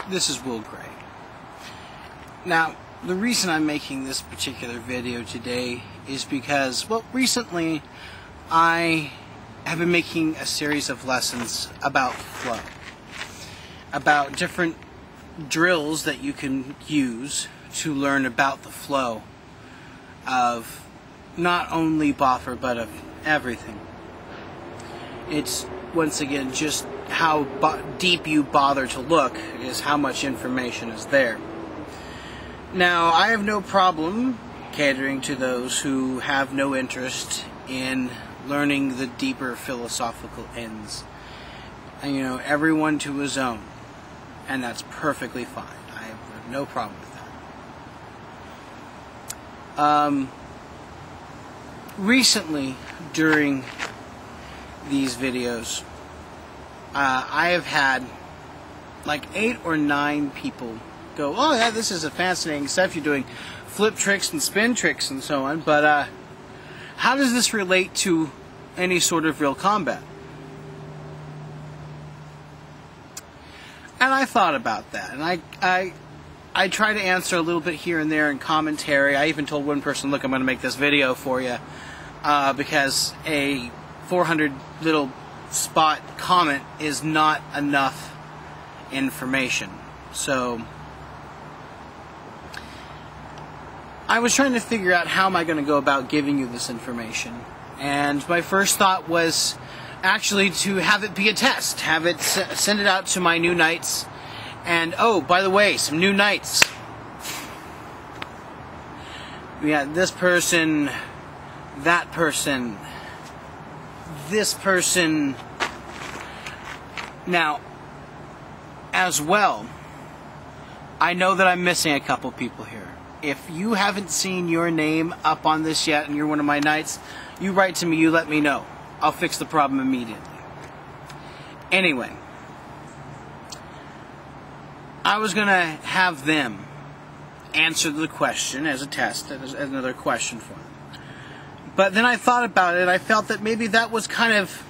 This is Will Gray. Now, the reason I'm making this particular video today is because, well, recently I have been making a series of lessons about flow, about different drills that you can use to learn about the flow of not only Boffer but of everything. It's, once again, just how deep you bother to look is how much information is there. Now, I have no problem catering to those who have no interest in learning the deeper philosophical ends. And, you know, everyone to his own. And that's perfectly fine. I have no problem with that. Recently, during these videos, I have had like 8 or 9 people go, "Oh yeah, this is a fascinating stuff. You're doing flip tricks and spin tricks and so on, but how does this relate to any sort of real combat?" And I thought about that, and I try to answer a little bit here and there in commentary. I even told one person, "Look, I'm going to make this video for you because a 400 little spot comment is not enough information." So I was trying to figure out how am I going to go about giving you this information, and my first thought was actually to have it be a test, have it send it out to my new knights. And oh, by the way, some new knights. We got this person, that person, this person. Now, as well, I know that I'm missing a couple people here. If you haven't seen your name up on this yet and you're one of my knights, you write to me, you let me know. I'll fix the problem immediately. Anyway, I was going to have them answer the question as a test, as another question for them. But then I thought about it, and I felt that maybe that was kind of,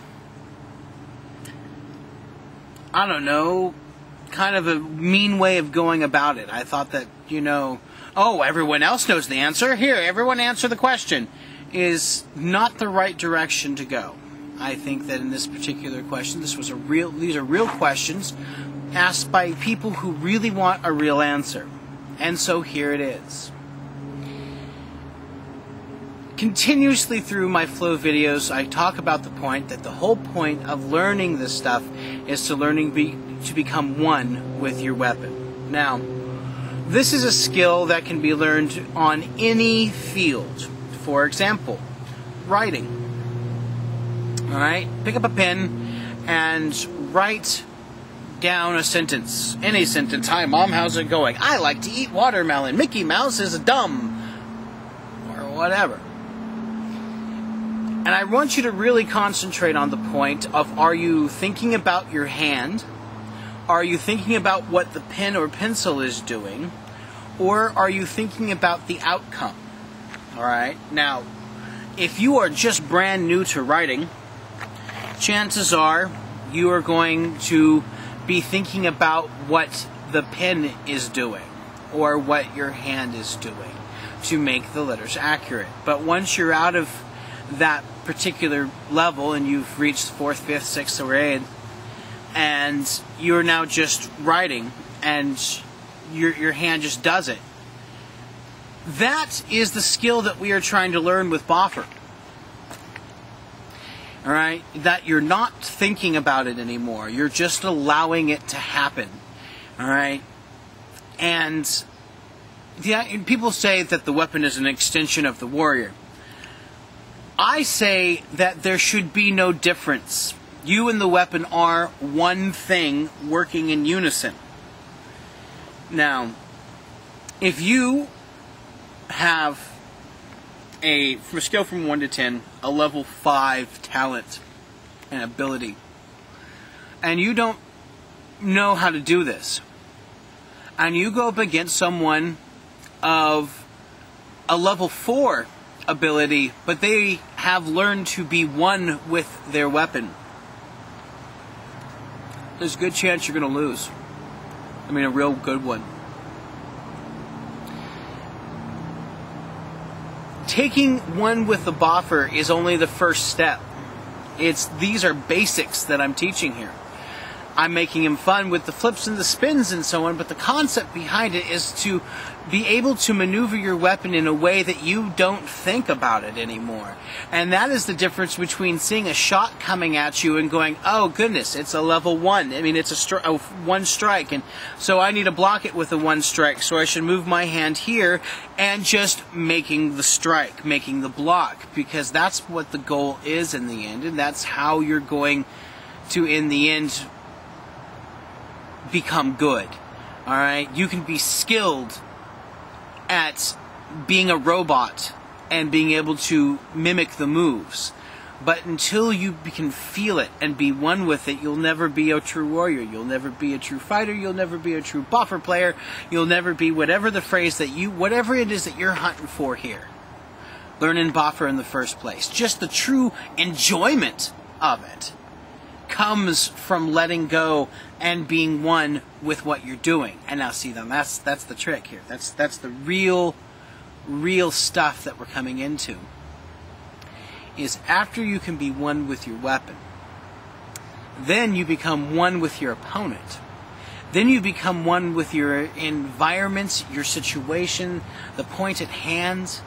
I don't know, kind of a mean way of going about it. I thought that, you know, oh, everyone else knows the answer. Here, everyone answer the question. Is not the right direction to go. I think that in this particular question, these are real questions asked by people who really want a real answer. And so here it is. Continuously through my flow videos, I talk about the point that the whole point of learning this stuff is to become one with your weapon. Now, this is a skill that can be learned on any field. For example, writing. Alright? Pick up a pen and write down a sentence. Any sentence. "Hi, Mom, how's it going? I like to eat watermelon. Mickey Mouse is dumb." Or whatever. And I want you to really concentrate on the point of, are you thinking about your hand? Are you thinking about what the pen or pencil is doing? Or are you thinking about the outcome? Alright, now, if you are just brand new to writing, chances are you are going to be thinking about what the pen is doing or what your hand is doing to make the letters accurate. But once you're out of that particular level and you've reached 4th, 5th, 6th, or 8th, and you're now just writing and your hand just does it, that is the skill that we are trying to learn with Boffer. Alright? That you're not thinking about it anymore. You're just allowing it to happen. Alright? And people say that the weapon is an extension of the warrior. I say that there should be no difference. You and the weapon are one thing working in unison. Now, if you have from a scale from 1 to 10, a level 5 talent and ability, and you don't know how to do this, and you go up against someone of a level 4 ability, but they have learned to be one with their weapon, there's a good chance you're going to lose. I mean, a real good one. Taking one with the boffer is only the first step. These are basics that I'm teaching here. I'm making him fun with the flips and the spins and so on, but the concept behind it is to be able to maneuver your weapon in a way that you don't think about it anymore. And that is the difference between seeing a shot coming at you and going, oh goodness, it's a level 1. I mean, it's a one strike, and so I need to block it with a 1 strike, so I should move my hand here and just making the strike, making the block, because that's what the goal is in the end, and that's how you're going to, in the end, become good. Alright? You can be skilled at being a robot and being able to mimic the moves. But until you can feel it and be one with it, you'll never be a true warrior. You'll never be a true fighter. You'll never be a true boffer player. You'll never be whatever the phrase that whatever it is that you're hunting for here. Learning boffer in the first place. Just the true enjoyment of it comes from letting go and being one with what you're doing. And now see, that's the trick here. That's the real stuff that we're coming into. Is after you can be one with your weapon, then you become one with your opponent. Then you become one with your environment, your situation, the point at hand.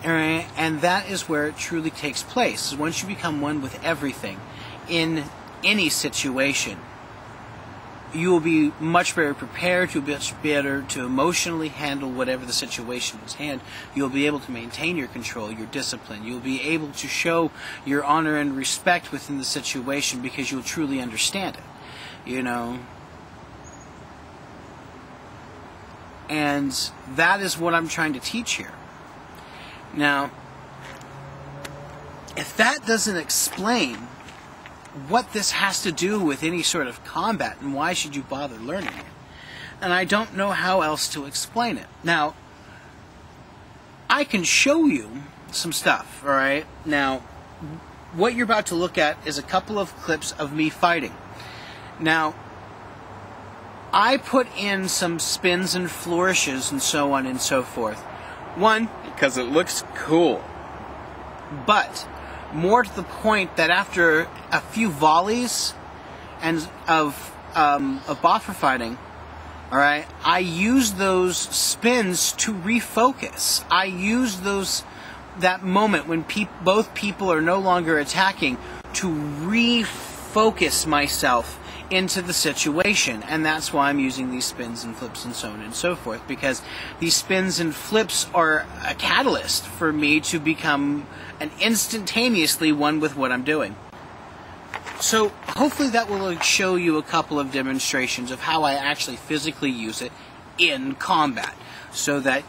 And that is where it truly takes place. Once you become one with everything, in any situation, you will be much better prepared, you'll be much better to emotionally handle whatever the situation is hand. You'll be able to maintain your control, your discipline. You'll be able to show your honor and respect within the situation because you'll truly understand it. You know? And that is what I'm trying to teach here. Now, if that doesn't explain what this has to do with any sort of combat, and why should you bother learning it? And I don't know how else to explain it. Now, I can show you some stuff, alright? Now, what you're about to look at is a couple of clips of me fighting. Now, I put in some spins and flourishes and so on and so forth. One, because it looks cool. But more to the point that after a few volleys and of boffer fighting, all right, I use those spins to refocus. I use that moment when both people are no longer attacking to refocus myself into the situation, and that's why I'm using these spins and flips and so on and so forth, because these spins and flips are a catalyst for me to become an instantaneously one with what I'm doing. So hopefully that will show you a couple of demonstrations of how I actually physically use it in combat, so that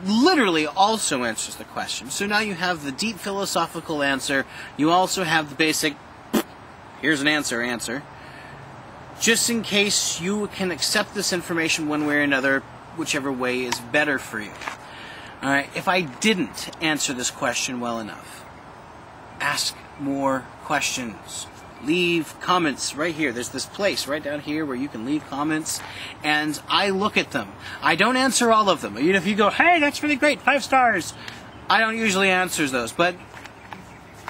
literally also answers the question. So now you have the deep philosophical answer, you also have the basic, here's an answer, just in case you can accept this information one way or another, whichever way is better for you. Alright, if I didn't answer this question well enough, ask more questions. Leave comments right here. There's this place right down here where you can leave comments, and I look at them. I don't answer all of them. Even if you go, hey, that's really great, 5 stars, I don't usually answer those, but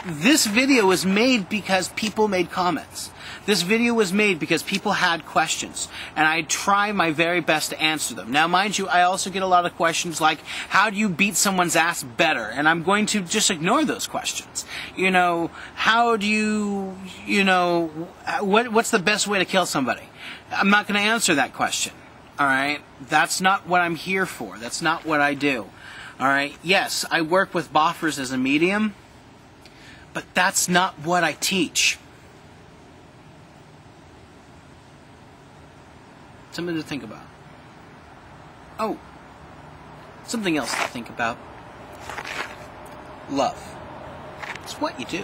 this video was made because people made comments. This video was made because people had questions, and I try my very best to answer them. Now, mind you, I also get a lot of questions like, how do you beat someone's ass better? And I'm going to just ignore those questions. You know, how do you know, what's the best way to kill somebody? I'm not going to answer that question. Alright? That's not what I'm here for. That's not what I do. Alright? Yes, I work with boffers as a medium, but that's not what I teach. Something to think about. Oh, something else to think about. Love. It's what you do.